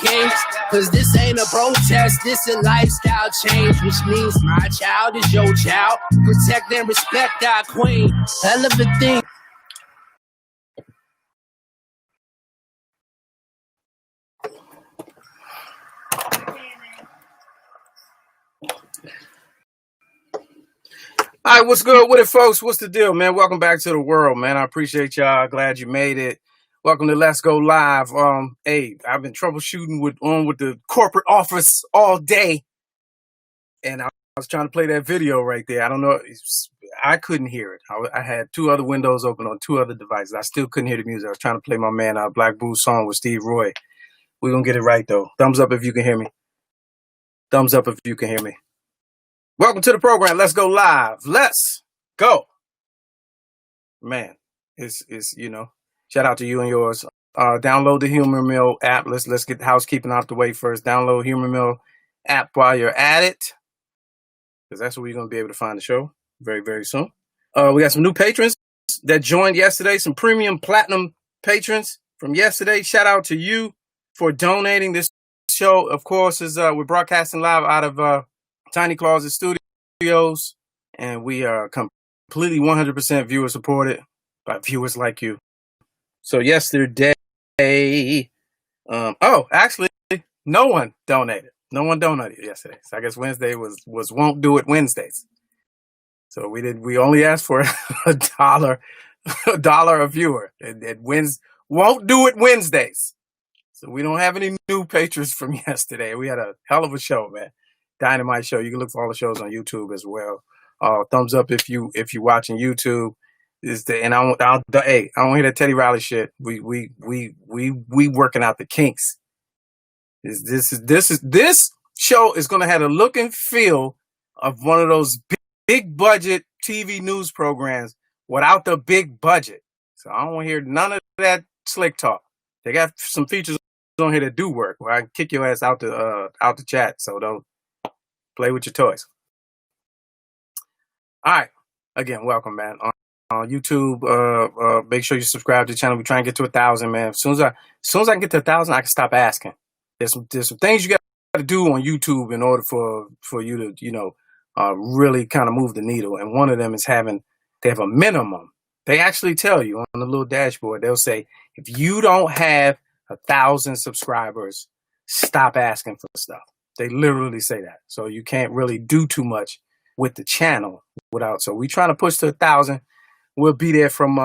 kings, cause this ain't a protest, this a lifestyle change, which means my child is your child. Protect and respect our queen. Hell of a thing. All right, what's good with it, folks? What's the deal, man? Welcome back to the world, man. I appreciate y'all. Glad you made it. Welcome to Let's Go Live. Hey, I've been troubleshooting with the corporate office all day, and I was trying to play that video right there. I don't know, I couldn't hear it. I had two other windows open on two other devices. I still couldn't hear the music. I was trying to play my man Black Boot song with Steve Roy. We're gonna get it right though. Thumbs up if you can hear me. Thumbs up if you can hear me. Welcome to the program. Let's go live. Let's go. Man, it's shout out to you and yours. Download the Humor Mill app. Let's get housekeeping out the way first. Download Humor Mill app while you're at it, because that's where you're going to be able to find the show very, very soon. We got some new patrons that joined yesterday, some premium platinum patrons from yesterday. Shout out to you for donating. This show, of course, is we're broadcasting live out of Tiny Closet Studios, and we are completely 100% viewer supported by viewers like you. So yesterday, actually, no one donated. No one donated yesterday. So I guess Wednesday was Won't Do It Wednesdays. So we only asked for $1 a viewer. It wins Won't Do It Wednesdays. So we don't have any new patrons from yesterday. We had a hell of a show, man. Dynamite show. You can look for all the shows on YouTube as well. Thumbs up if you're watching YouTube. I don't hear that Teddy Riley shit. We working out the kinks. This show is gonna have a look and feel of one of those big budget TV news programs without the big budget. So I don't want to hear none of that slick talk. They got some features on here that do work, where I can kick your ass out the chat. So don't play with your toys. All right. Again, welcome, man. On YouTube, make sure you subscribe to the channel. We try and get to 1,000, man. As soon as I can get to 1,000, I can stop asking. There's some things you got to do on YouTube in order for you to, really kind of move the needle. And one of them is they have a minimum. They actually tell you on the little dashboard, they'll say, if you don't have 1,000 subscribers, stop asking for stuff. They literally say that. So you can't really do too much with the channel without. So we trying to push to 1,000. We'll be there from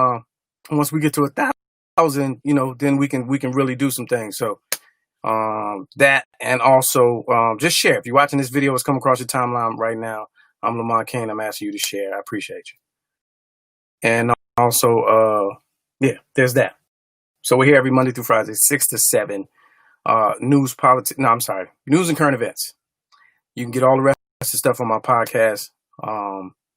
once we get to 1,000, then we can really do some things. So that, and also just share. If you're watching this video, it's coming across your timeline right now. I'm Lamont Kane. I'm asking you to share. I appreciate you. And also, there's that. So we're here every Monday through Friday, 6 to 7. News and current events. You can get all the rest of the stuff on my podcast,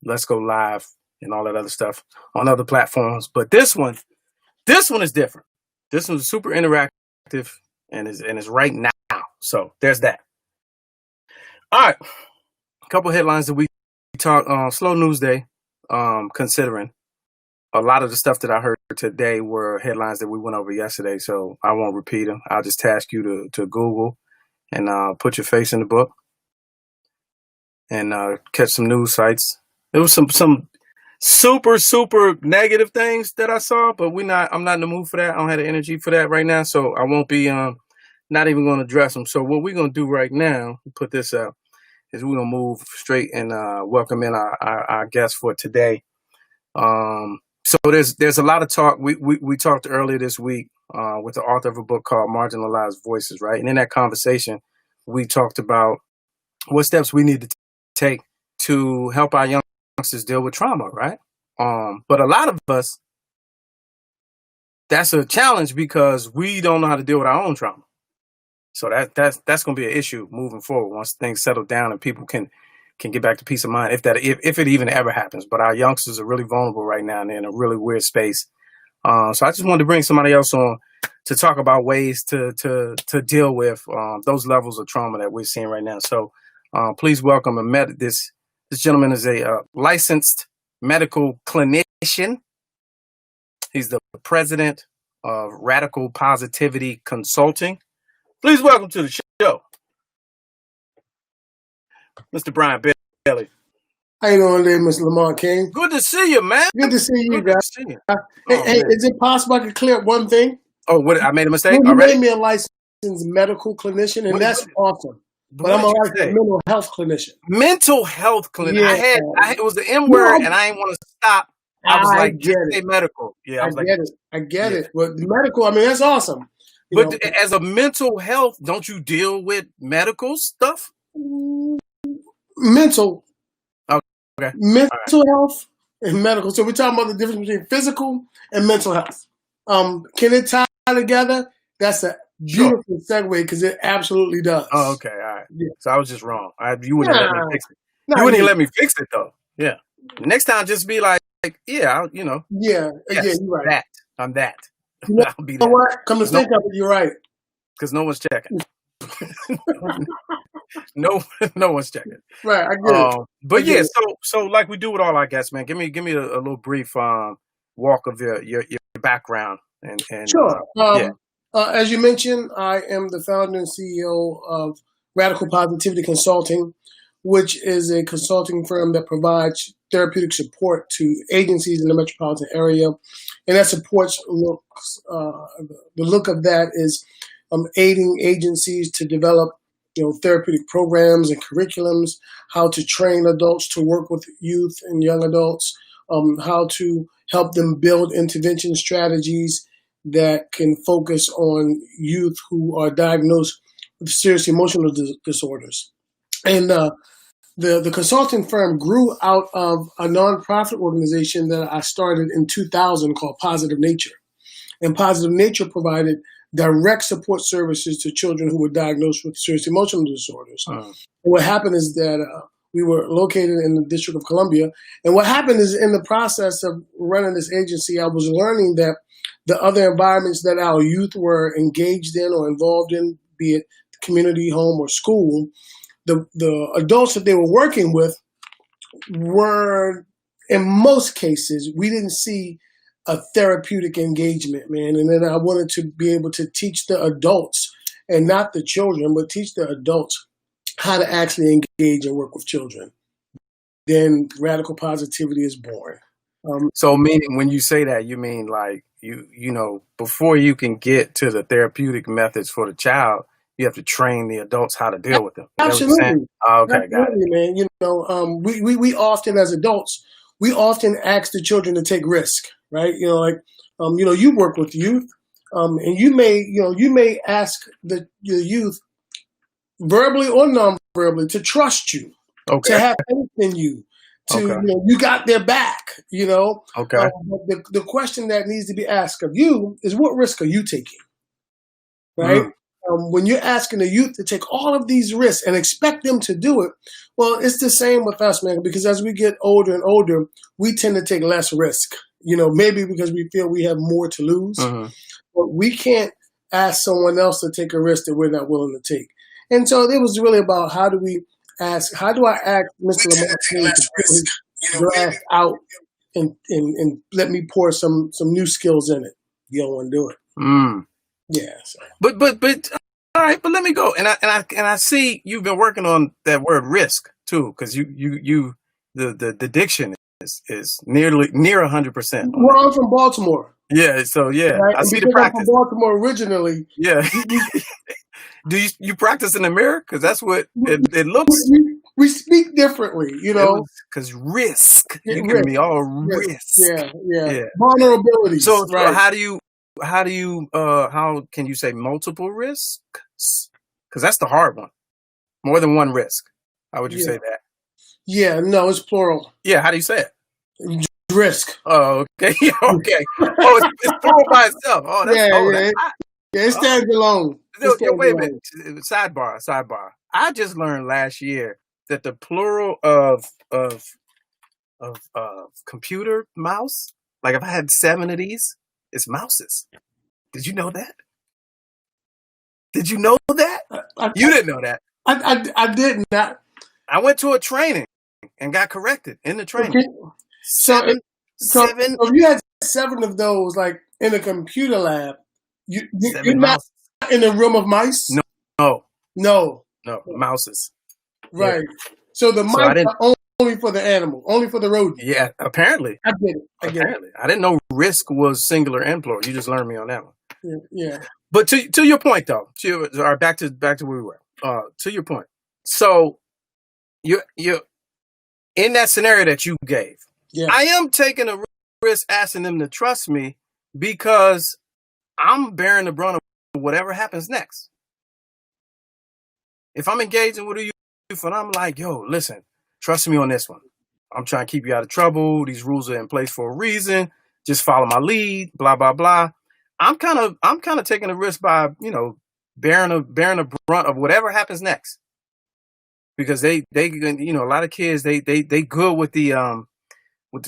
Let's Go Live, and all that other stuff on other platforms. But this one is different. This one's super interactive and is right now. So there's that. All right, a couple headlines that we talk. Slow news day. Considering a lot of the stuff that I heard today were headlines that we went over yesterday, so I won't repeat them. I'll just task you to Google and put your face in the book and catch some news sites. There was some super, super negative things that I saw, but I'm not in the mood for that. I don't have the energy for that right now, so I won't be not even going to address them. So what we're going to do right now, put this up, is we're going to move straight and welcome in our guest for today. So there's a lot of talk. We talked earlier this week with the author of a book called Marginalized Voices, right? And in that conversation, we talked about what steps we need to take to help our youngsters deal with trauma, right? But a lot of us, that's a challenge because we don't know how to deal with our own trauma. So that's going to be an issue moving forward once things settle down and people can get back to peace of mind, if it even ever happens. But our youngsters are really vulnerable right now, and they're in a really weird space. So I just wanted to bring somebody else on to talk about ways to deal with those levels of trauma that we're seeing right now. So please welcome this gentleman is a licensed medical clinician. He's the president of Radical Positivity Consulting, Please welcome to the show, Mr. Brian Bailey. How you doing today, Mr. Lamont King? Good to see you, man. Good to see you, Good guys. to see you. Hey, is it possible I could clear up one thing? Oh, what? I made a mistake You already? made me a licensed medical clinician, and that's awesome. But I'm a licensed mental health clinician. Mental health clinician. Yeah. It was the M word, and I didn't want to stop. I was like, just say medical. Yeah, I get it. But medical, I mean, that's awesome. But as a mental health, don't you deal with medical stuff? Mental. Okay. Mental health and medical. So we're talking about the difference between physical and mental health. Can it tie together? That's a beautiful segue because it absolutely does. Oh, okay. All right. Yeah. So I was just wrong. You wouldn't let me fix it. You wouldn't let me fix it, though. Yeah. Next time, just be like Yeah, yes, you're right. I'm that. I'll be that. You know what? Come to think of it, you're right. Because no one's checking. no one's checking. Right, I get it. But so like we do with all our guests, man. Give me a little brief walk of your background and sure. As you mentioned, I am the founder and CEO of Radical Positivity Consulting, which is a consulting firm that provides therapeutic support to agencies in the metropolitan area, and that supports the look of that is aiding agencies to develop therapeutic programs and curriculums, how to train adults to work with youth and young adults, how to help them build intervention strategies that can focus on youth who are diagnosed with serious emotional disorders. And the consulting firm grew out of a nonprofit organization that I started in 2000 called Positive Nature. And Positive Nature provided direct support services to children who were diagnosed with serious emotional disorders. And what happened is that we were located in the District of Columbia. And what happened is in the process of running this agency, I was learning that the other environments that our youth were engaged in or involved in, be it community, home, or school, the adults that they were working with were, in most cases, we didn't see a therapeutic engagement, man. And then I wanted to be able to teach the adults, and not the children, but teach the adults how to actually engage and work with children. Then Radical Positivity is born. So meaning when you say that, you mean like before you can get to the therapeutic methods for the child, you have to train the adults how to deal with them. Absolutely. Okay, absolutely, got it. Man. We often, as adults, we often ask the children to take risk, right? You work with youth, and you may ask your youth, verbally or non-verbally, to trust you, to have faith in you, you got their back, Okay. The question that needs to be asked of you is, what risk are you taking, right? When you're asking the youth to take all of these risks and expect them to do it, well, it's the same with us, man, because as we get older and older, we tend to take less risk, maybe because we feel we have more to lose, but we can't ask someone else to take a risk that we're not willing to take. And so it was really about how do I ask Mr. Lamont to put his glass out and let me pour some new skills in it. You don't want to do it. Yeah. So. But all right, but let me go. And I see you've been working on that word risk too, because the diction is near 100%. Well, I'm from Baltimore. Yeah, so yeah, right? I see the practice. I'm from Baltimore originally. Yeah. Do you practice in the mirror? Because that's what it looks. We speak differently, Because risk. You're giving me all risk. Yeah. Vulnerability. So right. how can you say multiple risks? Because that's the hard one. More than one risk. How would you say that? Yeah, no, it's plural. Yeah, how do you say it? Risk. Oh, okay. Okay. Oh, it's plural by itself. Oh, that's it stands alone. Wait a minute. Sidebar. I just learned last year that the plural of computer mouse, like if I had 7 of these, it's mouses. Did you know that? Did you know that? You didn't know that. I did not. I went to a training and got corrected in the training. Okay. Seven. So if you had 7 of those, like in a computer lab, you're not in a room of mice? No, No. mouses. Right. So the So I mice didn't. are only for the animal, only for the rodent. Yeah, apparently. I get it. I get it. Apparently, I didn't know risk was singular and plural. You just learned me on that one. Yeah. But to your point, though, back to where we were. To your point. So you in that scenario that you gave. Yeah. I am taking a risk asking them to trust me because I'm bearing the brunt of whatever happens next. If I'm engaging with a youth and I'm like, yo, listen, trust me on this one. I'm trying to keep you out of trouble. These rules are in place for a reason. Just follow my lead, blah, blah, blah. I'm kind of taking a risk by, bearing a brunt of whatever happens next. Because they a lot of kids, they good with the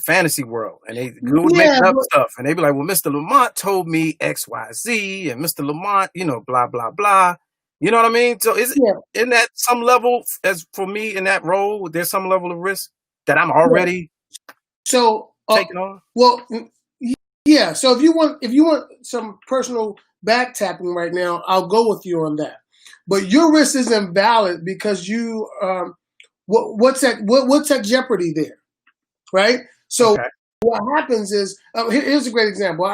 fantasy world, and they good with making up stuff, and they be like, well, Mr. Lamont told me X, Y, Z, and Mr. Lamont, blah, blah, blah. You know what I mean? So is it in that some level, as for me in that role, there's some level of risk that I'm already taking on? Well, yeah. So if you want some personal back tapping right now, I'll go with you on that. But your risk isn't valid because you what's that jeopardy there, right? So what happens is here's a great example.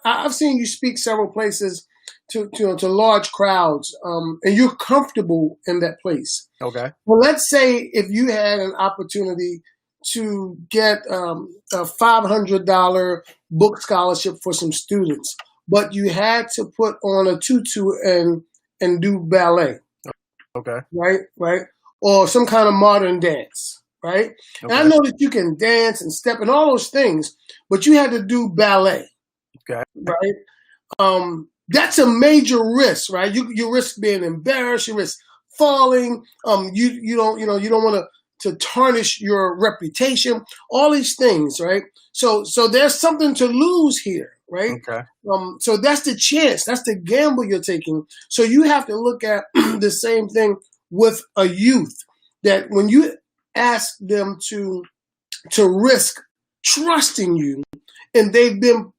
I've seen you speak several places to large crowds, and you're comfortable in that place. Okay. Well, let's say if you had an opportunity to get a $500 book scholarship for some students, but you had to put on a tutu and do ballet. Okay. Right? Or some kind of modern dance, right? Okay. And I know that you can dance and step and all those things, but you had to do ballet. Okay. Right? That's a major risk, right? You risk being embarrassed, you risk falling, you don't want to tarnish your reputation, all these things, right? So there's something to lose here, right? Okay. So that's the chance, that's the gamble you're taking. So you have to look at the same thing with a youth, that when you ask them to risk trusting you, and they've been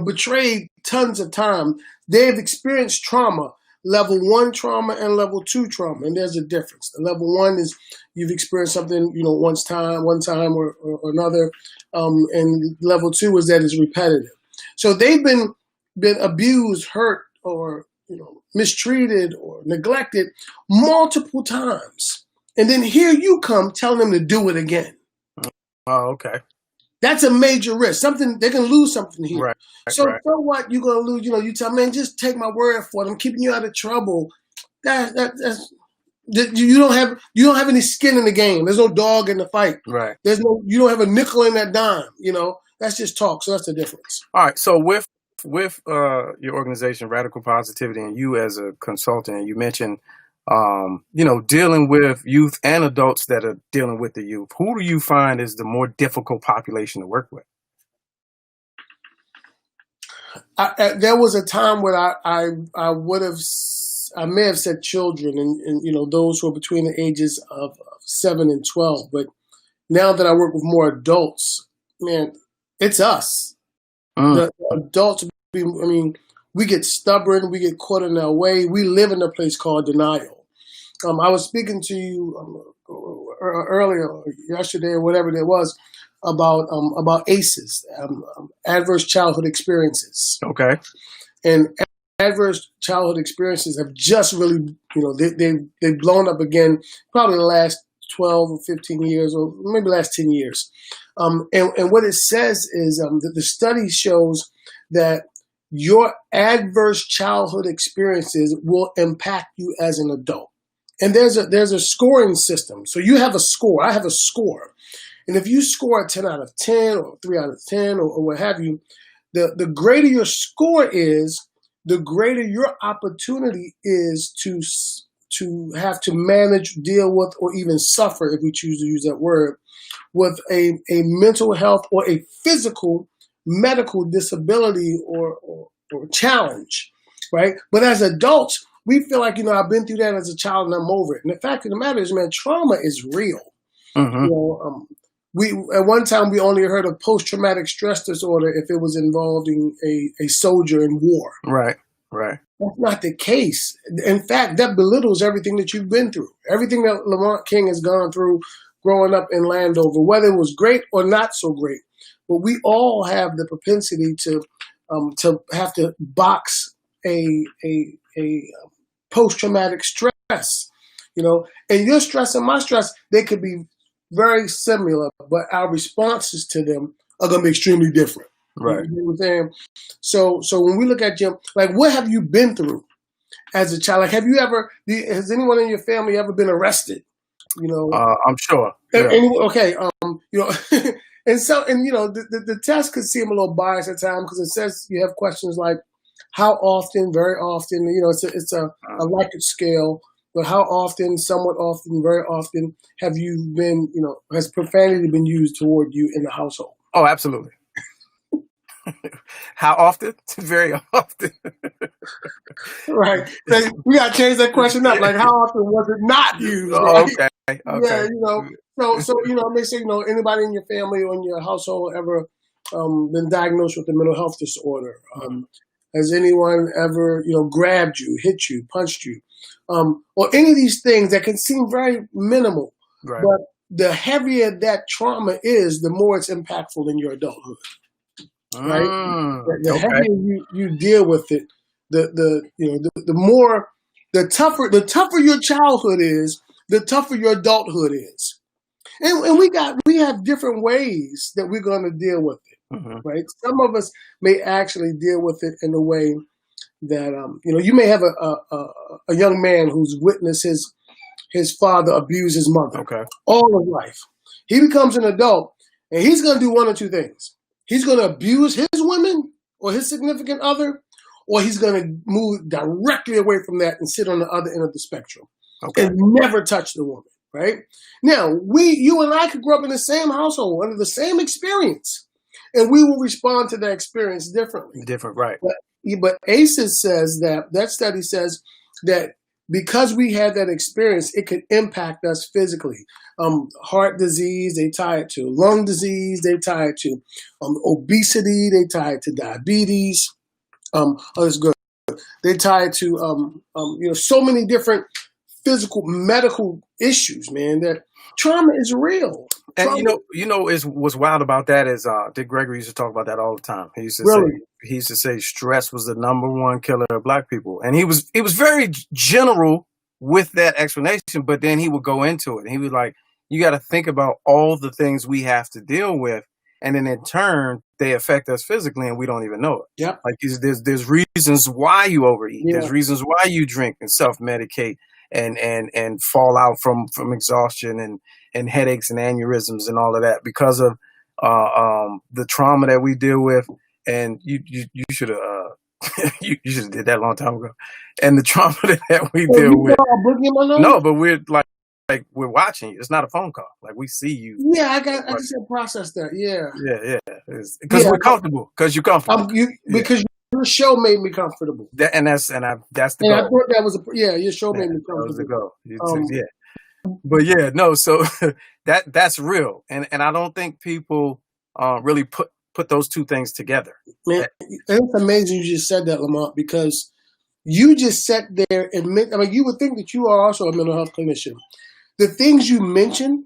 betrayed tons of time, they've experienced trauma, level 1 trauma and level 2 trauma, and there's a difference. The level 1 is you've experienced something, one time or another, and level 2 is that it's repetitive. So they've been abused, hurt, or mistreated or neglected multiple times, and then here you come telling them to do it again. Oh, okay. That's a major risk. Something they can lose something here. Right. So what you're gonna lose? You tell man, just take my word for it. I'm keeping you out of trouble. That's you don't have any skin in the game. There's no dog in the fight. Right. You don't have a nickel in that dime. That's just talk. So that's the difference. All right. So with your organization, Radical Positivity, and you as a consultant, you mentioned dealing with youth and adults that are dealing with the youth. Who do you find is the more difficult population to work with? There was a time where I may have said children, and those who are between the ages of 7 and 12. But now that I work with more adults, man, it's us. The adults. We get stubborn. We get caught in our way. We live in a place called denial. I was speaking to you earlier, yesterday, or whatever it was, about ACEs, adverse childhood experiences. Okay. And adverse childhood experiences have just really, they've blown up again, probably the last 12 or 15 years, or maybe the last 10 years. And what it says is that the study shows that your adverse childhood experiences will impact you as an adult. And there's a scoring system. So you have a score. I have a score. And if you score a 10 out of 10 or 3 out of 10 or what have you, the greater your score is, the greater your opportunity is to have to manage, deal with, or even suffer, if we choose to use that word, with a mental health or a physical medical disability or challenge, right? But as adults, we feel like, I've been through that as a child and I'm over it. And the fact of the matter is, man, trauma is real. Mm-hmm. We at one time we only heard of post-traumatic stress disorder if it was involving a soldier in war. Right. Right. That's not the case. In fact, that belittles everything that you've been through, everything that Lamont King has gone through growing up in Landover, whether it was great or not so great. But we all have the propensity to have to box a post-traumatic stress, and your stress and my stress, they could be very similar, but our responses to them are going to be extremely different. Right. You know what I'm saying? So when we look at you, like, what have you been through as a child? Like, has anyone in your family ever been arrested? I'm sure. Yeah. Okay. And the test could seem a little biased at times because it says you have questions like how often, very often. It's a Likert scale, but how often, somewhat often, very often have you been? Has profanity been used toward you in the household? Oh, absolutely. How often? Very often. Right. We got to change that question up. Like, how often was it not used? Right? Okay. Yeah, So they say, anybody in your family or in your household ever been diagnosed with a mental health disorder? Has anyone ever, grabbed you, hit you, punched you, or any of these things that can seem very minimal, right. But the heavier that trauma is, the more it's impactful in your adulthood. Right, the heavier you deal with it, the tougher your childhood is, the tougher your adulthood is, and we have different ways that we're going to deal with it, right? Some of us may actually deal with it in a way that you may have a young man who's witnessed his father abuse his mother all his life. He becomes an adult, and he's going to do one or two things. He's going to abuse his women or his significant other, or he's going to move directly away from that and sit on the other end of the spectrum and never touch the woman, right? Now, you and I could grow up in the same household under the same experience, and we will respond to that experience differently. Different, right. But ACEs says that study says that because we had that experience, it could impact us physically. Heart disease, they tie it to lung disease, they tie it to obesity, they tie it to diabetes. That's good. They tie it to so many different physical medical issues, man. That trauma is real. And what's wild about that is Dick Gregory used to talk about that all the time. He used to say stress was the number one killer of Black people, and he was very general with that explanation. But then he would go into it, and he was like, "You got to think about all the things we have to deal with, and then in turn they affect us physically, and we don't even know it. Yeah, like there's reasons why you overeat. Yeah. There's reasons why you drink and self-medicate." And fall out from exhaustion and headaches and aneurysms and all of that because of the trauma that we deal with. And you should have you should have did that a long time ago. And the trauma that we deal with. No, but we're like we're watching you. It's not a phone call. Like we see you. Yeah, I just had to process that. Yeah. Because we're comfortable. Because you're comfortable. Because your show made me comfortable. That's the goal. I thought that was your show made me comfortable. That was the goal. But no, so that's real. And I don't think people really put those two things together. Man, it's amazing you just said that, Lamont, because you just sat there and you would think that you are also a mental health clinician. The things you mentioned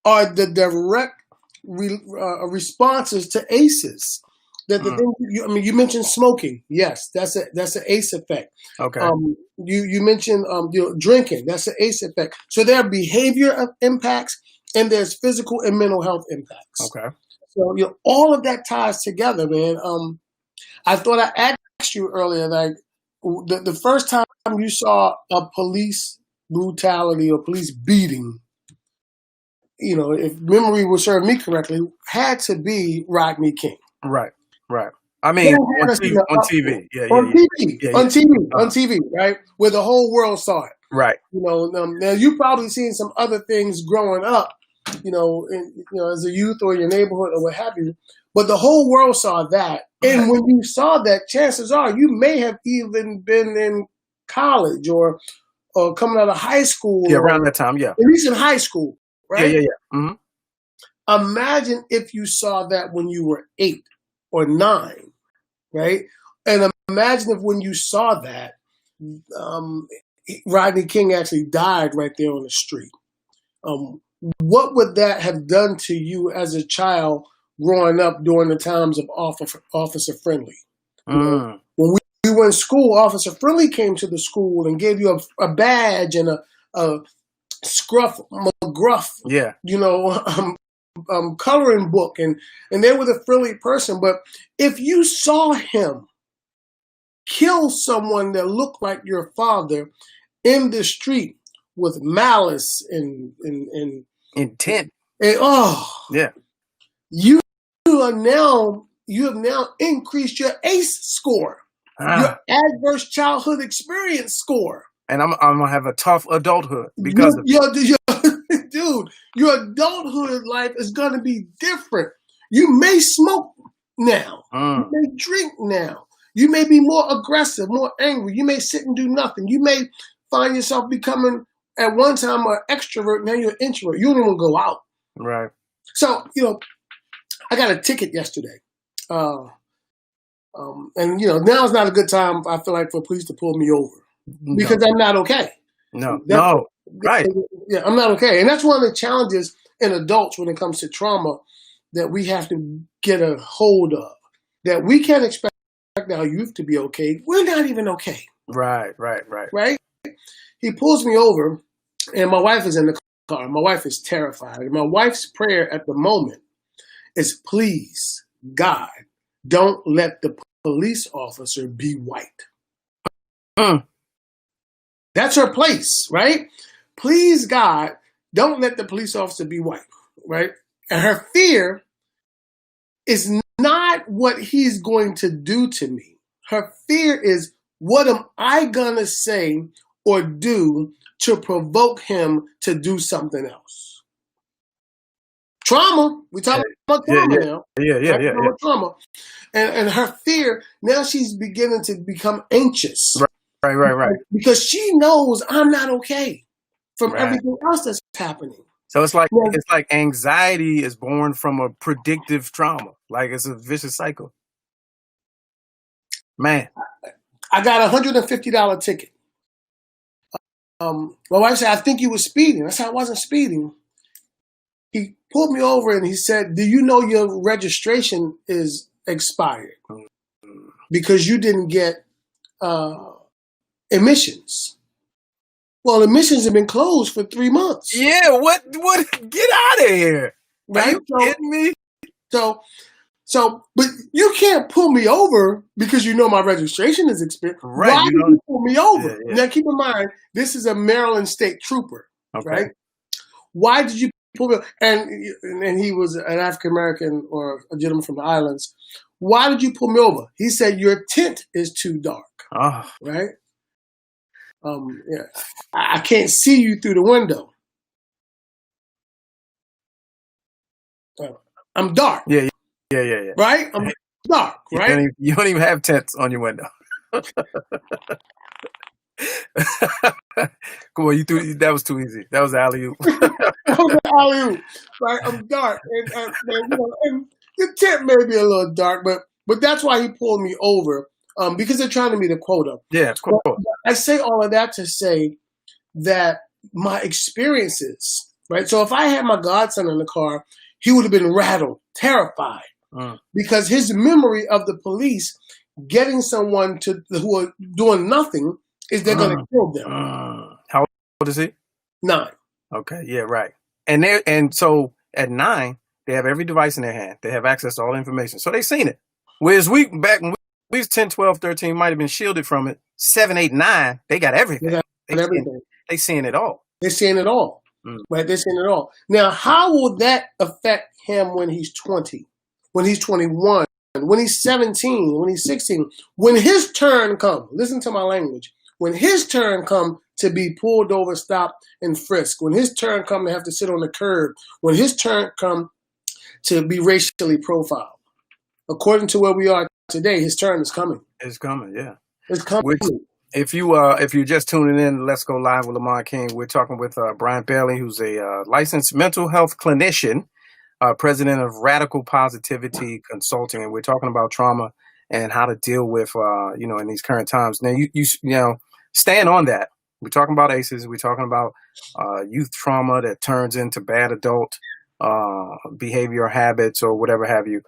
are the direct responses to ACEs. That the thing you mentioned smoking. Yes, that's an ACE effect. Okay. You mentioned drinking. That's an ACE effect. So there are behavior impacts and there's physical and mental health impacts. Okay. So all of that ties together, man. I thought I asked you earlier, like the first time you saw a police brutality or police beating, if memory will serve me correctly, had to be Rodney King. Right. I mean, on TV. On TV, right? Where the whole world saw it. Right. Now you've probably seen some other things growing up, as a youth or your neighborhood or what have you. But the whole world saw that. And when you saw that, chances are you may have even been in college or coming out of high school. Yeah, around that time, yeah. At least in high school, right? Yeah. Mm-hmm. Imagine if you saw that when you were 8 or 9, right? And imagine if when you saw that, Rodney King actually died right there on the street. What would that have done to you as a child growing up during the times of Officer Friendly? You know, when we were in school, Officer Friendly came to the school and gave you a badge and a scruff McGruff, you know, coloring book, and they were the friendly person. But if you saw him kill someone that looked like your father in the street with malice and intent, you have now increased your ACE score, your adverse childhood experience score, and I'm gonna have a tough adulthood because dude, your adulthood life is gonna be different. You may smoke now, you may drink now, you may be more aggressive, more angry, you may sit and do nothing, you may find yourself becoming at one time an extrovert, now you're an introvert. You don't even go out. Right. So, you know, I got a ticket yesterday. And, you know, now is not a good time, I feel like, for police to pull me over. Because I'm not okay. Right. Yeah, I'm not okay. And that's one of the challenges in adults when it comes to trauma that we have to get a hold of. That we can't expect our youth to be okay. We're not even okay. Right. Right? He pulls me over, and my wife is in the car. My wife is terrified. And my wife's prayer at the moment is, please, God, don't let the police officer be white. That's her place, right? Please, God, don't let the police officer be white, right? And her fear is not what he's going to do to me. Her fear is, what am I going to say or do to provoke him to do something else? Trauma. We're talking about trauma now. Yeah. Trauma. And her fear, now she's beginning to become anxious. Right. Because she knows I'm not okay from everything else that's happening. So it's like anxiety is born from a predictive trauma. Like it's a vicious cycle. Man. I got a $150 ticket. My wife said, I think you were speeding. I said, I wasn't speeding. He pulled me over and he said, do you know your registration is expired? Because you didn't get emissions. Well, emissions have been closed for 3 months. Yeah, what? Get out of here. Right? Are you kidding me? So, but you can't pull me over because you know my registration is expired. Right. Why did you pull me over? Yeah. Now, keep in mind, this is a Maryland state trooper, right? Why did you pull me over? And he was an African-American or a gentleman from the islands. Why did you pull me over? He said, your tint is too dark, right? I can't see you through the window. I'm dark. Yeah. Right? I'm dark, right? You don't even have tents on your window. Come on, that was too easy. That was alley-oop. That was alley-oop, right? I'm dark. And the tent may be a little dark, but that's why he pulled me over, because they're trying to meet a quota. Yeah, of course. But I say all of that to say that my experiences, right? So if I had my godson in the car, he would have been rattled, terrified, because his memory of the police getting someone who are doing nothing is they're going to kill them. How old is he? 9. Okay, yeah, right. And so at 9, they have every device in their hand. They have access to all the information. So they've seen it. Whereas back when we was 10, 12, 13, might have been shielded from it. 7, 8, 9, they got everything. They seeing it all. They're seeing it all. Right? They're seeing it all. Now, how will that affect him when he's 20, when he's 21, when he's 17, when he's 16, when his turn comes? Listen to my language. When his turn comes to be pulled over, stopped, and frisked, when his turn comes to have to sit on the curb, when his turn comes to be racially profiled, according to where we are today, his turn is coming. It's coming, yeah. It's coming. If you're just tuning in, Let's Go Live with Lamont King. We're talking with Brian Bailey, who's a licensed mental health clinician, president of Radical Positivity Consulting, and we're talking about trauma and how to deal with, in these current times. Now, you staying on that. We're talking about ACEs. We're talking about youth trauma that turns into bad adult behavior, habits, or whatever have you.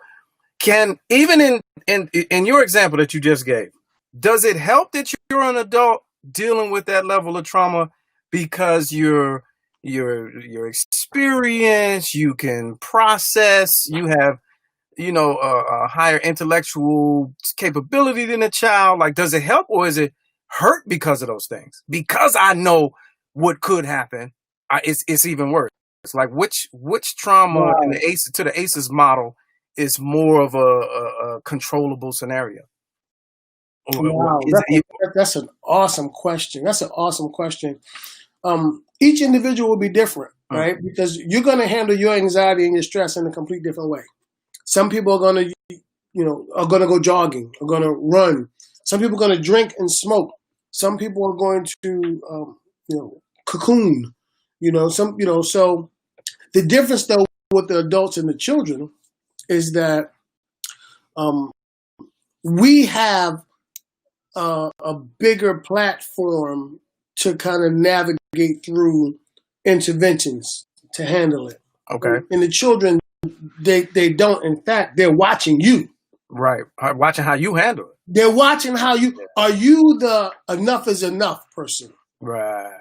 Can, even in your example that you just gave, does it help that you're an adult dealing with that level of trauma because your experience, you can process, you have a higher intellectual capability than a child? Like, does it help, or is it hurt because of those things? Because I know what could happen, it's even worse. It's like which trauma in the ACEs model is more of a controllable scenario? Wow, that's an awesome question. Each individual will be different, right? Because you're going to handle your anxiety and your stress in a complete different way. Some people are going to, go jogging, are going to run. Some people are going to drink and smoke. Some people are going to, cocoon. So the difference though with the adults and the children is that we have a bigger platform to kind of navigate through interventions to handle it. Okay. And the children, they don't. In fact, they're watching you. Right. Watching how you handle it. They're watching how are you the enough is enough person? Right.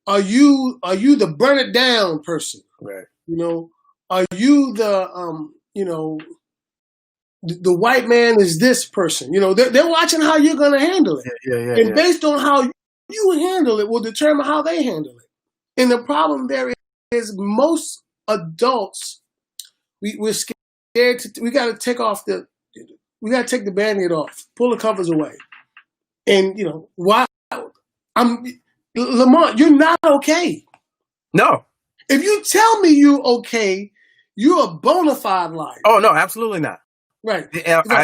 Are you the burn it down person? Right. Are you the the white man is this person? They're watching how you're going to handle it. Yeah. And based on how you handle it will determine how they handle it. And the problem there is most adults, we're scared we got to take the Band-Aid off, pull the covers away. And, why? Lamont, you're not okay. No. If you tell me you're okay, you're a bona fide liar. Oh, no, absolutely not. Right.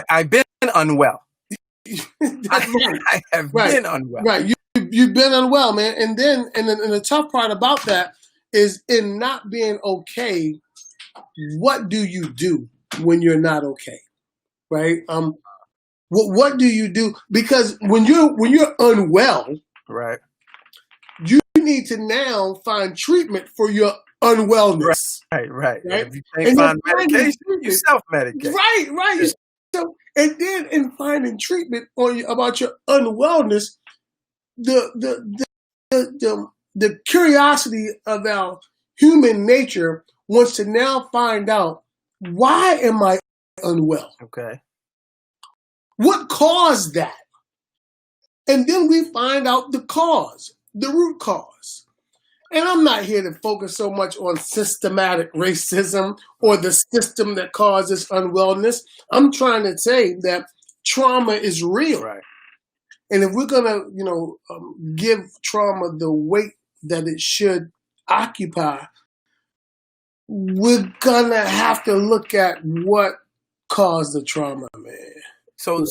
I've been unwell. That's right. I have been unwell. Right. You've been unwell, man. And then, and the tough part about that is in not being okay, what do you do when you're not okay? Right? What do you do? Because when you're unwell, right, you need to now find treatment for your unwellness. Right. If you can't find medication, you self-medicate. Right. So, and then in finding treatment about your unwellness, the curiosity of our human nature wants to now find out, why am I unwell? Okay. What caused that? And then we find out the cause, the root cause. And I'm not here to focus so much on systematic racism or the system that causes unwellness. I'm trying to say that trauma is real. Right. And if we're going to, give trauma the weight that it should occupy, we're going to have to look at what caused the trauma, man. So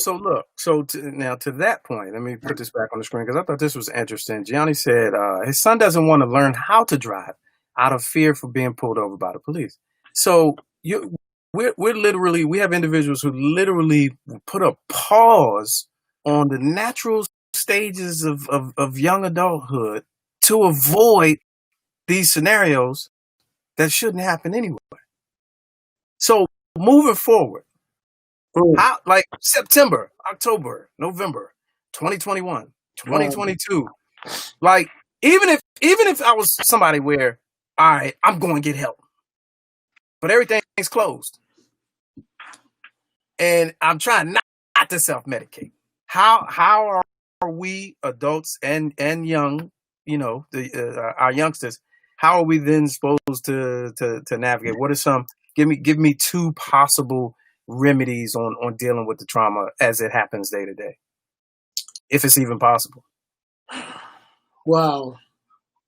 now to that point, let me put this back on the screen because I thought this was interesting. Gianni said his son doesn't want to learn how to drive out of fear for being pulled over by the police. So we have individuals who literally put a pause on the natural stages of young adulthood to avoid these scenarios that shouldn't happen anyway. So moving forward, how, like September, October, November, 2021, 2022, like even if I was somebody where, all right, I'm going to get help, but everything's closed, and I'm trying not to self-medicate. How are we adults and young, our youngsters? How are we then supposed to navigate? What are some? Give me two possible remedies on dealing with the trauma as it happens day to day, if it's even possible. Wow.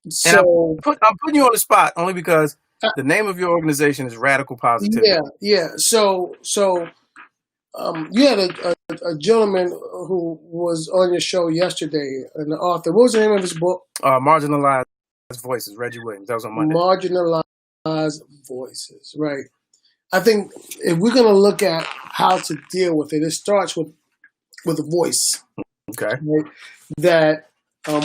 So I'm putting you on the spot only because the name of your organization is Radical Positivity. Yeah. So you had a gentleman who was on your show yesterday, an author. What was the name of his book? Marginalized Voices, Reggie Williams. That was on Monday. Marginalized Voices, right. I think if we're going to look at how to deal with it, it starts with a voice. Okay. Right? That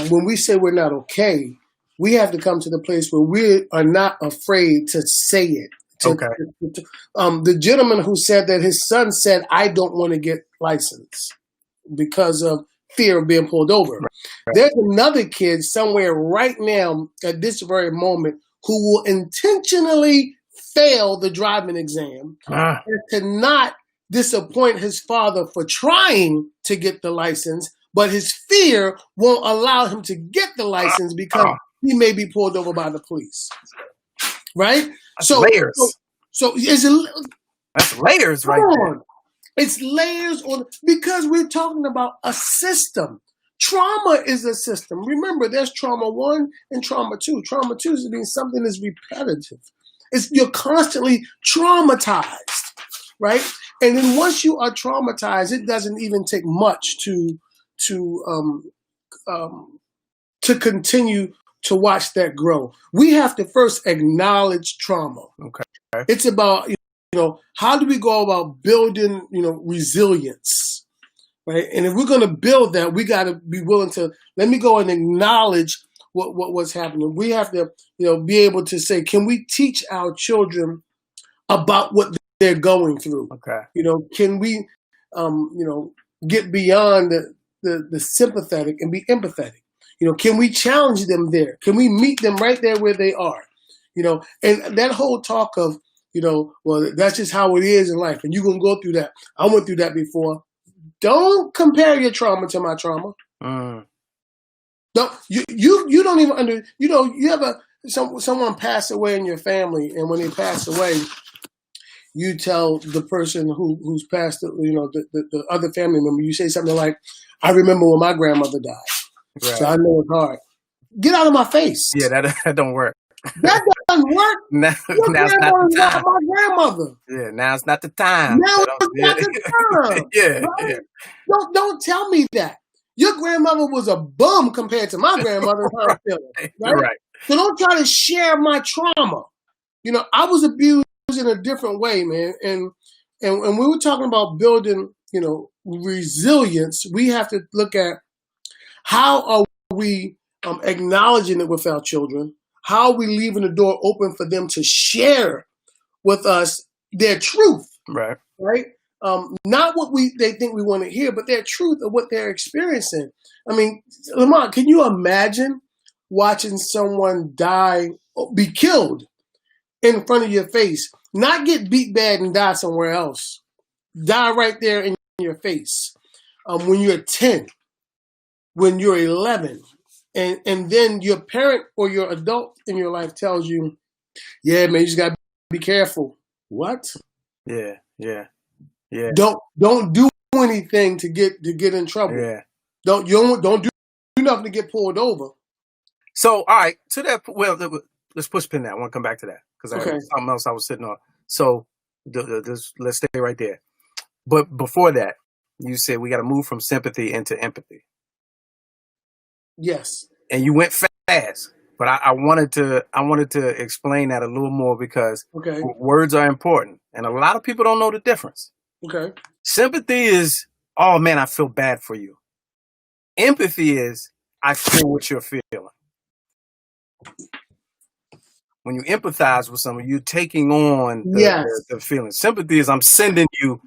when we say we're not okay, we have to come to the place where we are not afraid to say it. The gentleman who said that his son said, "I don't want to get licensed because of fear of being pulled over." Right. There's another kid somewhere right now at this very moment who will intentionally fail the driving exam and to not disappoint his father for trying to get the license, but his fear won't allow him to get the license because he may be pulled over by the police. Right? That's layers. So is it? That's layers, right there. It's layers because we're talking about a system. Trauma is a system. Remember, there's trauma 1 and trauma 2. Trauma 2 is being something that's repetitive. You're constantly traumatized, right? And then once you are traumatized, it doesn't even take much to continue to watch that grow. We have to first acknowledge trauma. Okay. It's about, how do we go about building, resilience, right? And if we're going to build that, we got to be willing to, let me go and acknowledge what's happening. We have to, be able to say, can we teach our children about what they're going through? Okay. Can we, get beyond the sympathetic and be empathetic? Can we challenge them there? Can we meet them right there where they are? And that whole talk of, well, that's just how it is in life, and you're going to go through that. I went through that before. Don't compare your trauma to my trauma. Don't you don't even you have someone pass away in your family, and when they pass away, you tell the person who's passed, the other family member, you say something like, "I remember when my grandmother died, so I know it's hard." Get out of my face. Yeah, that don't work. That doesn't work. Now's not the time. My grandmother. Yeah, now's not the time. Now it's not the time. Yeah, right? yeah. Don't tell me that. Your grandmother was a bum compared to my grandmother. Right? So don't try to share my trauma. I was abused in a different way, man. And we were talking about building, resilience. We have to look at how are we acknowledging it with our children. How are we leaving the door open for them to share with us their truth? Right. Not what they think we want to hear, but their truth of what they're experiencing. I mean, Lamont, can you imagine watching someone die, be killed in front of your face, not get beat bad and die somewhere else, die right there in your face when you're 10, when you're 11, and then your parent or your adult in your life tells you, "Yeah, man, you just gotta be careful." What? Yeah. Don't do anything to get in trouble. Yeah. Don't do nothing to get pulled over. So, all right, to that. Well, let's push pin that. I want to come back to that because I had something else I was sitting on. So, let's stay right there. But before that, you said we got to move from sympathy into empathy. Yes. And you went fast, but I wanted to explain that a little more because words are important, and a lot of people don't know the difference. Okay. Sympathy is, oh man, I feel bad for you. Empathy is, I feel what you're feeling. When you empathize with someone, you're taking on the feeling. Sympathy is, I'm sending you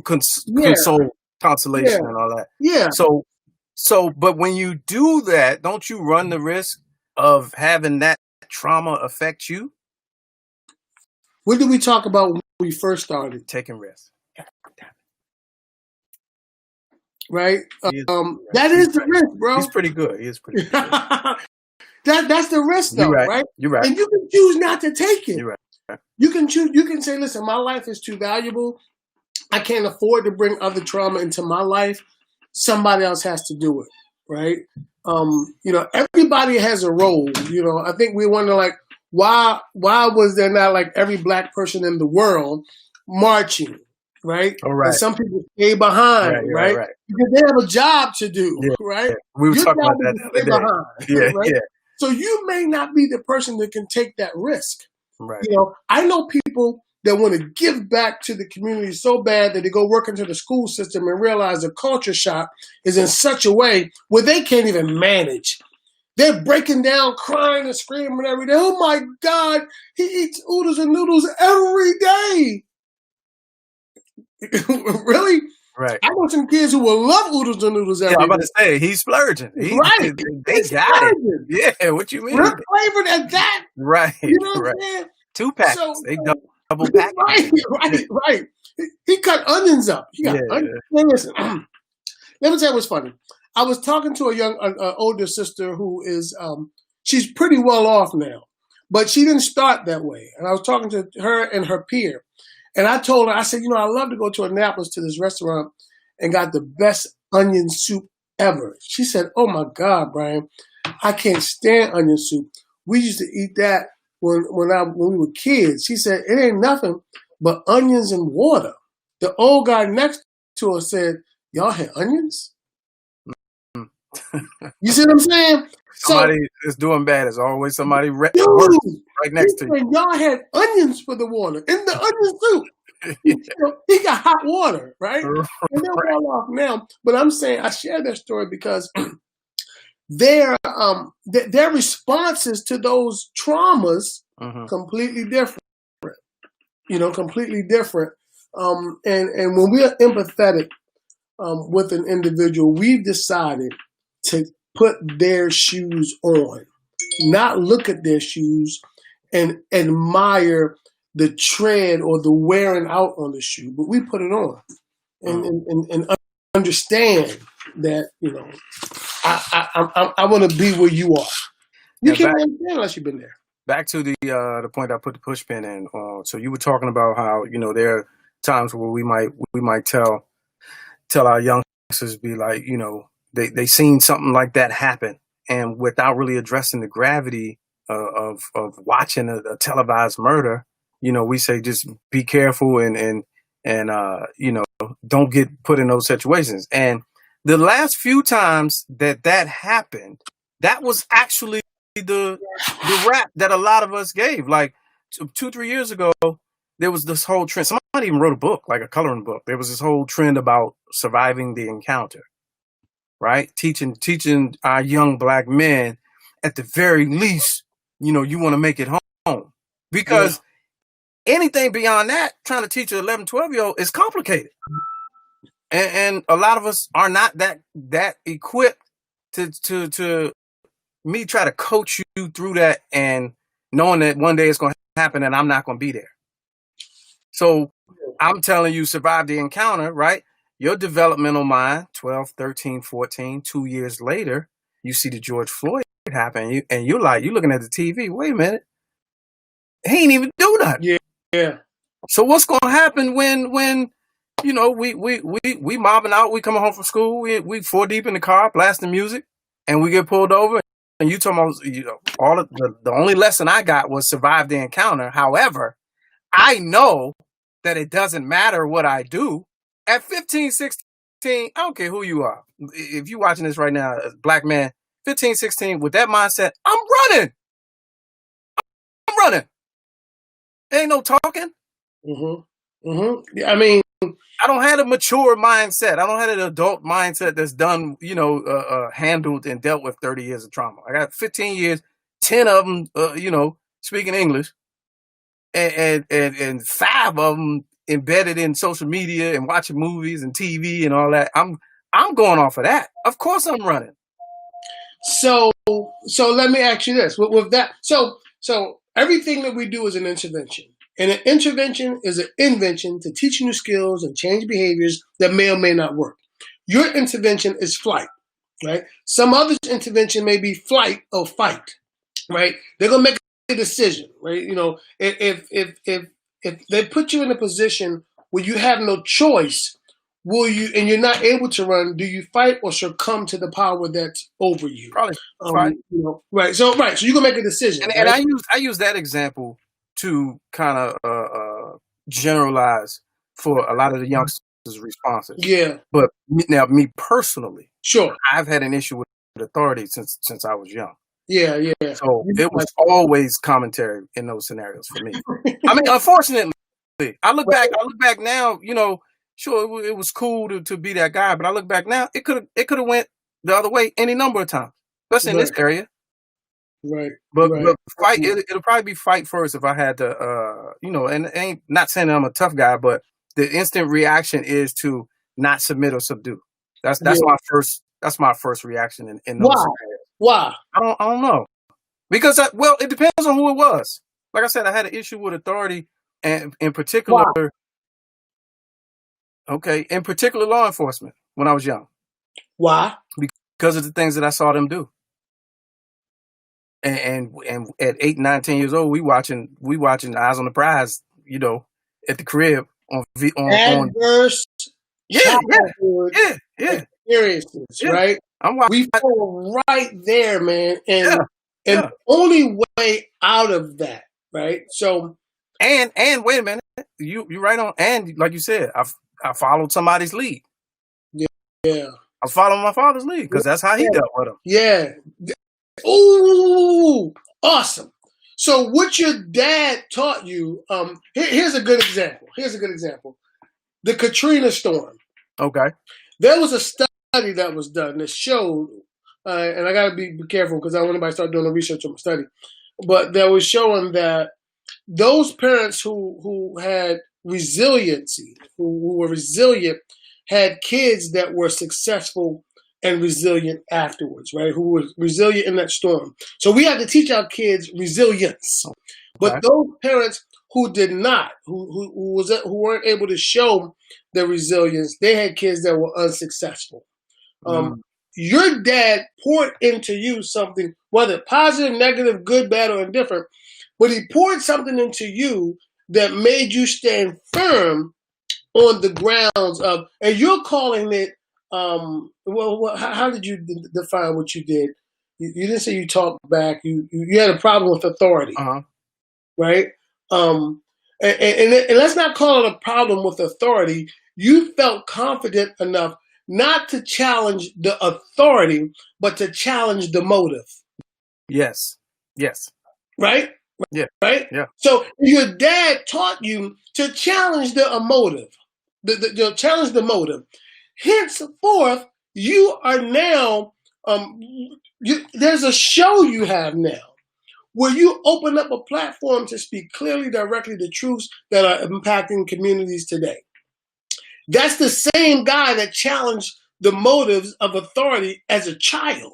console, consolation, and all that. Yeah. So, but when you do that, don't you run the risk of having that trauma affect you? What did we talk about when we first started? Taking risks. Right? That is the risk, bro. He's pretty good. He is pretty good. That's the risk, though, right? You're right. And you can choose not to take it. You're right. You can choose. You can say, listen, my life is too valuable. I can't afford to bring other trauma into my life. Somebody else has to do it, right? Everybody has a role. I think we wonder, like, why was there not like every black person in the world marching, right? All right. And some people stay behind, right? Because they have a job to do, right? Yeah. We were talking about that the other day. Right? So you may not be the person that can take that risk. Right. I know people that want to give back to the community so bad that they go work into the school system and realize the culture shock is in such a way where they can't even manage. They're breaking down, crying and screaming every day. Oh my God, he eats oodles and noodles every day. Really? Right. I know some kids who will love oodles and noodles every day. I'm about to say, he's splurging. Right. They He's got splurging. it. Yeah, what you mean? We're flavored at that. Right. You know what right. I'm saying? 2 packs. So, they double pack. Right. He cut onions up. He got onions. Listen, let me tell you what's funny. I was talking to a older sister who is, she's pretty well off now, but she didn't start that way. And I was talking to her and her peer. And I told her, I said, I love to go to Annapolis to this restaurant and got the best onion soup ever. She said, oh my God, Brian, I can't stand onion soup. We used to eat that when we were kids. She said, it ain't nothing but onions and water. The old guy next to her said, y'all had onions? You see what I'm saying? Somebody is doing bad. There's always somebody right next to you. Y'all had onions for the water in the onion soup. He got hot water, right? And they're well off now. But I'm saying I share that story because their responses to those traumas completely different. Completely different. And when we are empathetic with an individual, we've decided to put their shoes on, not look at their shoes and admire the tread or the wearing out on the shoe, but we put it on and understand that, I want to be where you are. You can't understand unless you've been there. Back to the point I put the push pin in. So you were talking about how, there are times where we might tell our youngsters, be like, they seen something like that happen, and without really addressing the gravity of watching a televised murder, we say just be careful and don't get put in those situations. And the last few times that happened, that was actually the rap that a lot of us gave. Like 2-3 years ago, there was this whole trend. Somebody even wrote a book, like a coloring book. There was this whole trend about surviving the encounter, right? Teaching our young black men, at the very least, you want to make it home. Because anything beyond that, trying to teach an 11, 12-year-old is complicated. And a lot of us are not that equipped to me try to coach you through that, and knowing that one day it's going to happen and I'm not going to be there. So I'm telling you, survive the encounter, right? Your developmental mind, 12, 13, 14, 2 years later, you see the George Floyd happen, and you're looking at the TV, wait a minute, he ain't even do nothing. Yeah. So what's going to happen when we mobbing out, we coming home from school, we 4 deep in the car, blasting music, and we get pulled over, and you talking about, all of the only lesson I got was survive the encounter. However, I know that it doesn't matter what I do. At 15, 16, I don't care who you are. If you're watching this right now, as a black man, 15, 16, with that mindset, I'm running. There ain't no talking. I mean, I don't have a mature mindset. I don't have an adult mindset that's done, handled and dealt with 30 years of trauma. I got 15 years, 10 of them, speaking English, and 5 of them embedded in social media and watching movies and TV and all that. I'm going off of that. Of course I'm running. So let me ask you this. With that, so everything that we do is an intervention. And an intervention is an invention to teach new skills and change behaviors that may or may not work. Your intervention is flight, right? Some others' intervention may be flight or fight, right? They're gonna make a decision, right? If they put you in a position where you have no choice, will you, and you're not able to run, do you fight or succumb to the power that's over you? Probably fight. Right. So you're gonna make a decision. And I use that example to kind of generalize for a lot of the youngsters' responses. Yeah. But now, me personally, sure, I've had an issue with authority since I was young. Yeah. So it was always commentary in those scenarios for me. I mean, unfortunately, I look back now, you know, sure it was cool to be that guy, but I look back now, it could have went the other way any number of times, especially in this area. Right. But fight, it'll probably be fight first if I had to, you know, and ain't not saying that I'm a tough guy, but the instant reaction is to not submit or subdue. That's my first reaction in those scenarios. Why? I don't know, because it depends on who it was. Like I said, I had an issue with authority, and in particular, in particular law enforcement when I was young. Why? Because of the things that I saw them do. And at 8, 9, 10 years old, we watching Eyes on the Prize, you know, at the crib on adverse childhood experiences, right? We fall right there, man, and the only way out of that, right? So, and wait a minute, you right on, and like you said, I followed somebody's lead. Yeah, I followed my father's lead because that's how he dealt with him. Yeah. Ooh, awesome. So what your dad taught you, here's a good example. The Katrina storm. Okay. There was a study that was done that showed, and I got to be careful because I don't want anybody to start doing the research on my study, but that was showing that those parents who had resiliency, who were resilient, had kids that were successful and resilient afterwards, right? Who were resilient in that storm. So we have to teach our kids resilience. Okay. But those parents who did not, who weren't able to show their resilience, they had kids that were unsuccessful. Your dad poured into you something, whether positive, negative, good, bad, or indifferent, but he poured something into you that made you stand firm on the grounds of, and you're calling it, how did you define what you did? You didn't say you talked back. You had a problem with authority, right? And let's not call it a problem with authority. You felt confident enough not to challenge the authority, but to challenge the motive. Yes. Right? Yeah. Right? Yeah. So your dad taught you to challenge the motive, challenge the motive. Henceforth, you are now, there's a show you have now where you open up a platform to speak clearly, directly the truths that are impacting communities today. That's the same guy that challenged the motives of authority as a child.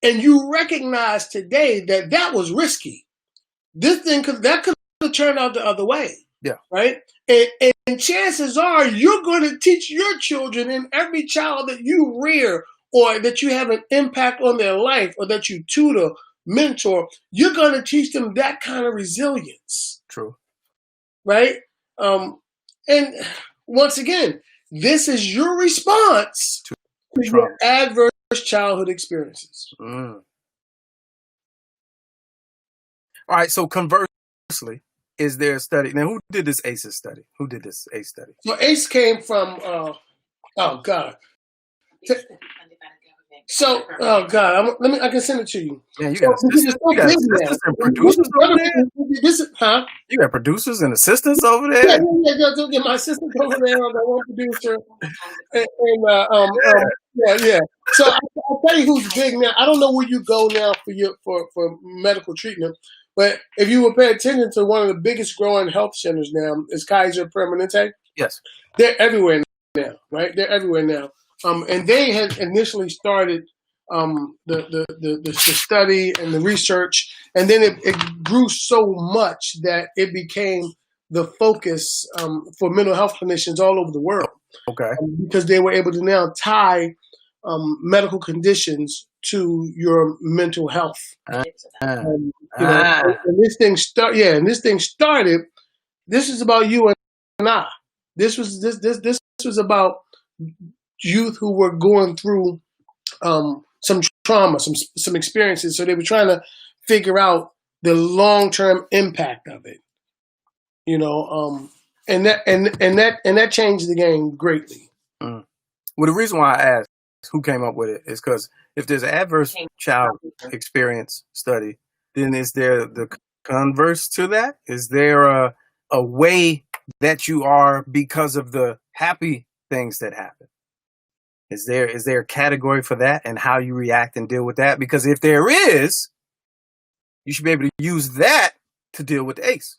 And you recognize today that was risky. That could have turned out the other way. Yeah. Right? And chances are you're going to teach your children, and every child that you rear or that you have an impact on their life or that you tutor, mentor, you're going to teach them that kind of resilience. True. Right? And once again, this is your response to your adverse childhood experiences. All right. So conversely, is there a study? Now, who did this ACE study? So ACE came from, oh God. So, oh God, I can send it to you. Man, you got assistants and producers over there? You got producers and assistants over there? Yeah, my assistant over there, I got one producer. Yeah. So I'll tell you who's big now. I don't know where you go now for medical treatment, but if you will pay attention to one of the biggest growing health centers now is Kaiser Permanente. Yes. They're everywhere now, right? They're everywhere now. And they had initially started the study and the research, and then it grew so much that it became the focus for mental health clinicians all over the world. Okay. Because they were able to now tie medical conditions to your mental health. And this thing started. This is about you and I. This was about youth who were going through some trauma, some experiences. So they were trying to figure out the long-term impact of it. And that changed the game greatly. Well, the reason why I asked who came up with it is because if there's an adverse child experience study, then is there the converse to that? Is there a way that you are because of the happy things that happen? Is there a category for that and how you react and deal with that? Because if there is, you should be able to use that to deal with the ace.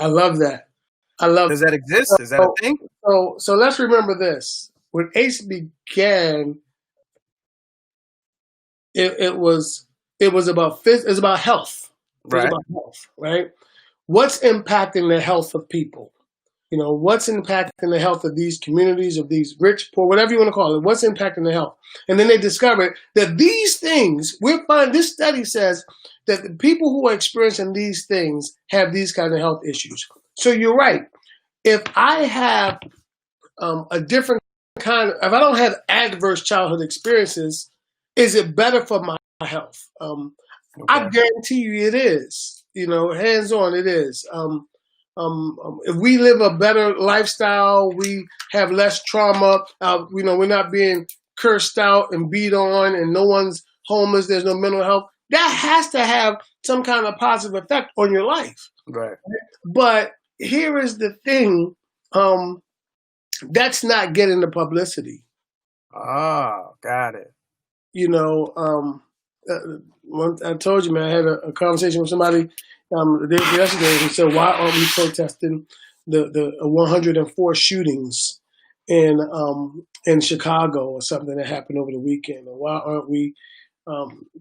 I love that. Does that exist? Is that a thing? So let's remember this. When ACE began, it was about health. It was about health, right? What's impacting the health of people? What's impacting the health of these communities, of these rich, poor, whatever you want to call it? What's impacting the health? And then they discovered that these things, this study says that the people who are experiencing these things have these kind of health issues. So you're right. If I have if I don't have adverse childhood experiences, is it better for my health? I guarantee you it is. Hands on, it is. If we live a better lifestyle, we have less trauma. We're not being cursed out and beat on, and no one's homeless. There's no mental health. That has to have some kind of positive effect on your life. Right. But here is the thing. That's not getting the publicity. Oh, got it. I told you, man, I had a conversation with somebody yesterday who said, why aren't we protesting the 104 shootings in Chicago or something that happened over the weekend? Or why aren't we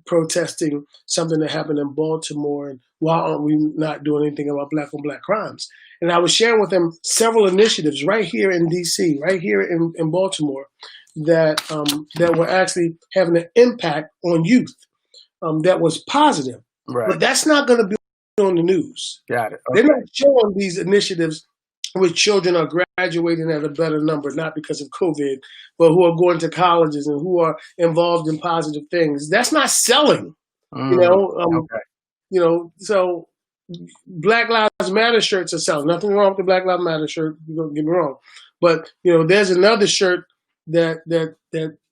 protesting something that happened in Baltimore? And why aren't we not doing anything about black on black crimes? And I was sharing with them several initiatives right here in D.C., right here in Baltimore, that were actually having an impact on youth that was positive. Right. But that's not going to be on the news. Got it. Okay. They're not showing these initiatives where children are graduating at a better number, not because of COVID, but who are going to colleges and who are involved in positive things. That's not selling. So Black Lives Matter shirts are selling. Nothing wrong with the Black Lives Matter shirt. Don't get me wrong. But, there's another shirt that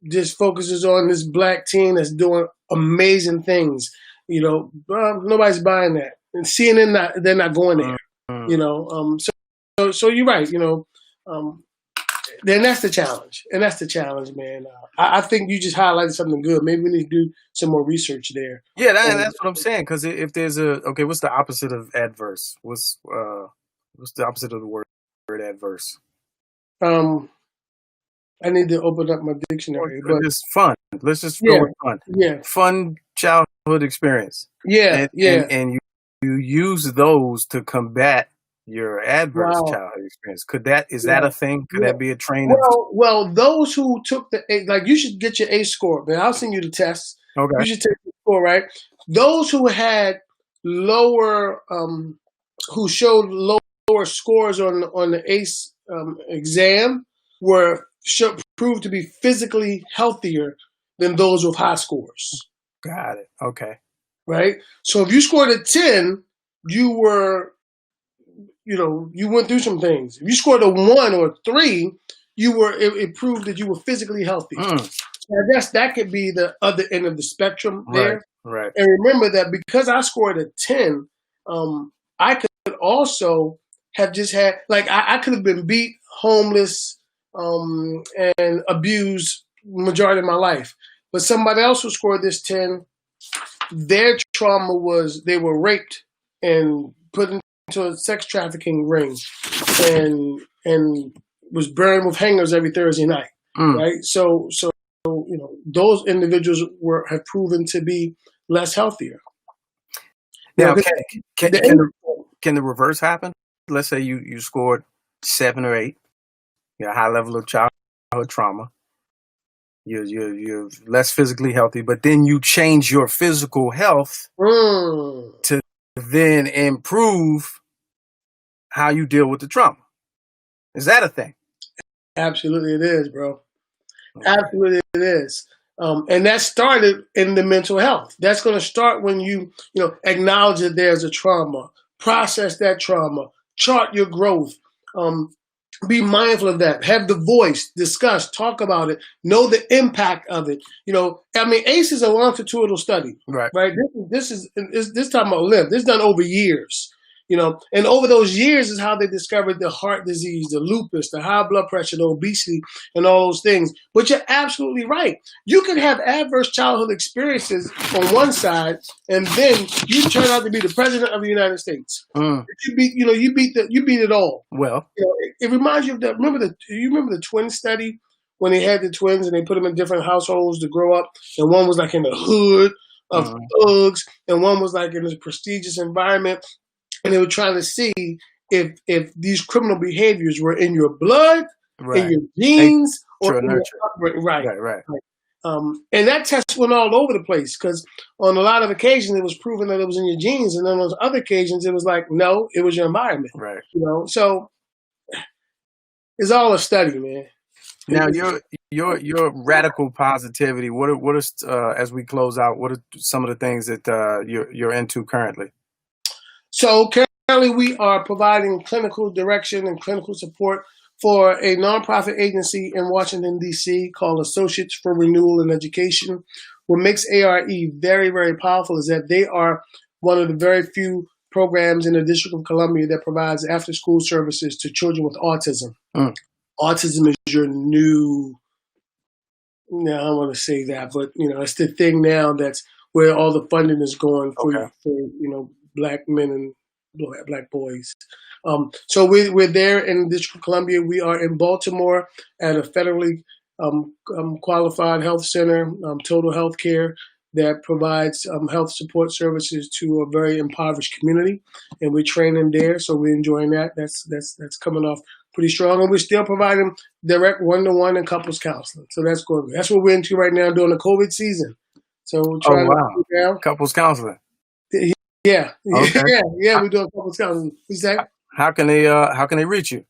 just focuses on this black teen that's doing amazing things. Nobody's buying that. And CNN, they're not going there. So you're right. Then that's the challenge. And that's the challenge, man. I think you just highlighted something good. Maybe we need to do some more research there. Yeah, that's what I'm saying. Because if there's what's the opposite of adverse? What's the opposite of the word adverse? I need to open up my dictionary. But it's fun. Let's just go with fun. Yeah. Fun childhood experience. Yeah. And you use those to combat your adverse childhood experience. Is that a thing? Could that be a training? Well, those who took you should get your ACE score, man. I'll send you the test. Okay. You should take the score, right? Those who had lower, who showed lower scores on the ACE exam proved to be physically healthier than those with high scores. Got it. Okay. Right? So if you scored a 10, you were, you went through some things. If you scored a 1 or a 3, it proved that you were physically healthy. So I guess that could be the other end of the spectrum there. Right. And remember that because I scored a 10, I could also have just had, I could have been beat, homeless, and abused majority of my life. But somebody else who scored this 10, their trauma was they were raped and put into a sex trafficking ring and was burned with hangers every Thursday night. Right? So those individuals have proven to be less healthier. Now, can the reverse happen? Let's say you scored 7 or 8. High level of childhood trauma. You're less physically healthy, but then you change your physical health to then improve how you deal with the trauma. Is that a thing? Absolutely it is, bro. Absolutely it is. And that started in the mental health. That's going to start when you acknowledge that there's a trauma, process that trauma, chart your growth, be mindful of that. Have the voice, discuss, talk about it, know the impact of it. ACE is a longitudinal study, right? This is talking about live. This is done over years. And over those years is how they discovered the heart disease, the lupus, the high blood pressure, the obesity, and all those things. But you're absolutely right. You could have adverse childhood experiences on one side, and then you turn out to be the president of the United States. You beat it all. Well, it reminds you of remember the twin study when they had the twins and they put them in different households to grow up, and one was like in the hood of thugs, and one was like in this prestigious environment. And they were trying to see if these criminal behaviors were in your blood, in your genes, or in your upbringing. Right. And that test went all over the place because on a lot of occasions it was proven that it was in your genes, and then on those other occasions it was like, no, it was your environment. Right. So it's all a study, man. Now your radical positivity. What are as we close out? What are some of the things that you're into currently? So currently we are providing clinical direction and clinical support for a nonprofit agency in Washington, D.C. called Associates for Renewal and Education. What makes ARE very, very powerful is that they are one of the very few programs in the District of Columbia that provides after-school services to children with autism. Autism is your new, I don't want to say that, but it's the thing now that's where all the funding is going for Black men and Black boys. So we're there in the District of Columbia. We are in Baltimore at a federally qualified health center, Total Health Care, that provides health support services to a very impoverished community, and we're training there. So we're enjoying that. That's coming off pretty strong, and we're still providing direct one-to-one and couples counseling. So that's good. That's what we're into right now during the COVID season. So we're trying to get down. Couples counseling. Yeah. Okay. Yeah. We're doing couples counseling. How can they reach you?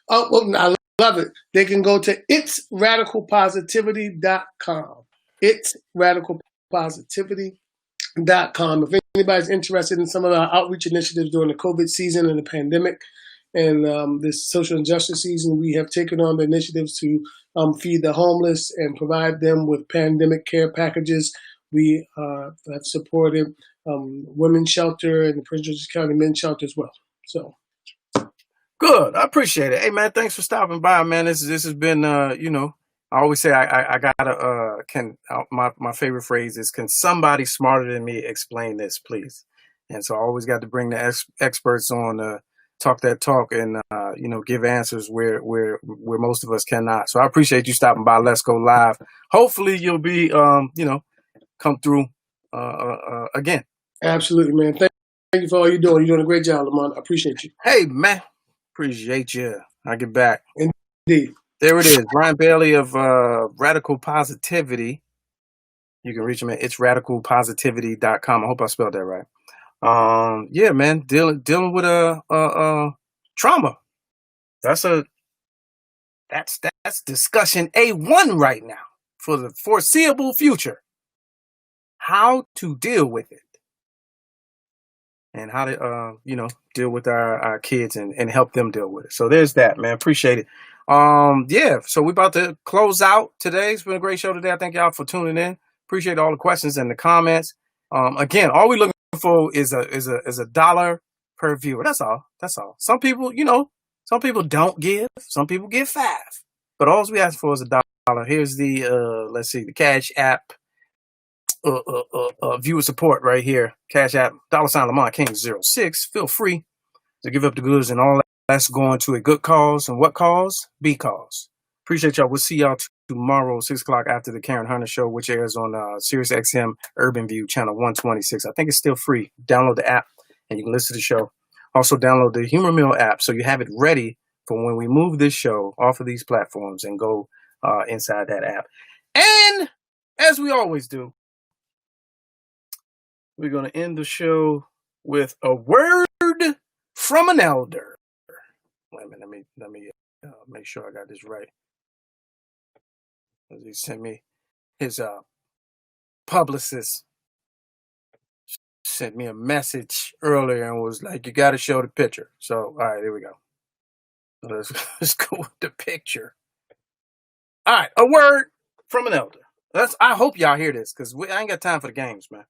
Oh, well, I love it. They can go to itsradicalpositivity.com. Itsradicalpositivity.com. If anybody's interested in some of our outreach initiatives during the COVID season and the pandemic and this social injustice season, we have taken on the initiatives to feed the homeless and provide them with pandemic care packages. We have supported women's shelter and the Prince George's County Men's Shelter as well. So. Good. I appreciate it. Hey, man, thanks for stopping by, man. This has been, I always say I gotta, my favorite phrase is, can somebody smarter than me explain this, please? And so I always got to bring the experts on to talk that talk and, give answers where most of us cannot. So I appreciate you stopping by. Let's go live. Hopefully you'll be, come through again. Absolutely, man. Thank you for all you're doing. You're doing a great job, Lamont. I appreciate you. Hey, man. Appreciate you. I'll get back. Indeed. There it is. Brian Bailey of Radical Positivity. You can reach him at itsradicalpositivity.com. I hope I spelled that right. Yeah, man. Dealing with trauma. That's discussion A1 right now for the foreseeable future. How to deal with it. And how to, deal with our kids and help them deal with it. So there's that, man. Appreciate it. Yeah. So we're about to close out today. It's been a great show today. I thank y'all for tuning in. Appreciate all the questions and the comments. Again, all we're looking for is a dollar per viewer. That's all. Some people, don't give. Some people give $5. But all we ask for is $1. Here's the, the Cash App. Viewer support right here. Cash App, $Lamont King 06. Feel free to give up the goods and all that's going to a good cause. And what cause? B cause. Appreciate y'all. We'll see y'all tomorrow, 6 o'clock after the Karen Hunter Show, which airs on Sirius XM Urban View channel 126. I think it's still free. Download the app and you can listen to the show. Also download the Humor Mill app so you have it ready for when we move this show off of these platforms and go inside that app. And as we always do, we're going to end the show with a word from an elder. Wait a minute, let me make sure I got this right. He sent me his publicist sent me a message earlier and was like, "You got to show the picture." So, all right, here we go. Let's go with the picture. All right, a word from an elder. I hope y'all hear this because I ain't got time for the games, man.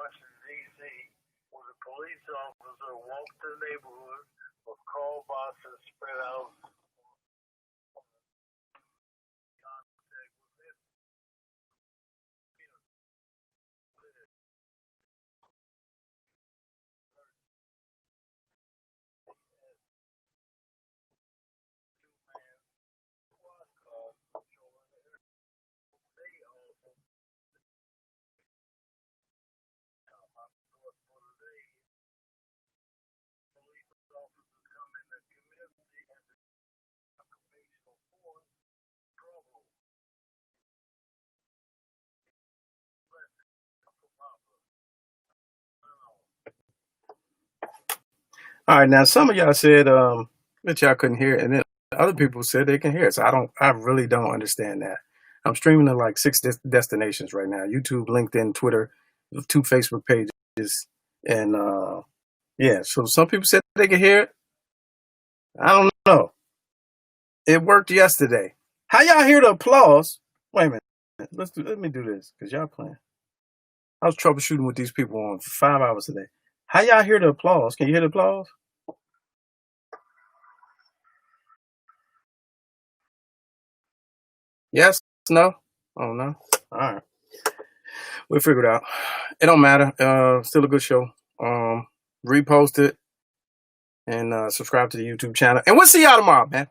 Washington, D.C., where the police officer walked the neighborhood with call boxes spread out. All right, now some of y'all said that y'all couldn't hear it, and then other people said they can hear it. So I really don't understand that. I'm streaming to like 6 destinations right now: YouTube, LinkedIn, Twitter, 2 Facebook pages, and yeah. So some people said they could hear it. I don't know. It worked yesterday. How y'all hear the applause? Wait a minute. Let me do this because y'all playing. I was troubleshooting with these people on for 5 hours today. How y'all hear the applause? Can you hear the applause? Yes? No? Oh, no? All right. We'll figure it out. It don't matter. Still a good show. Repost it and subscribe to the YouTube channel. And we'll see y'all tomorrow, man.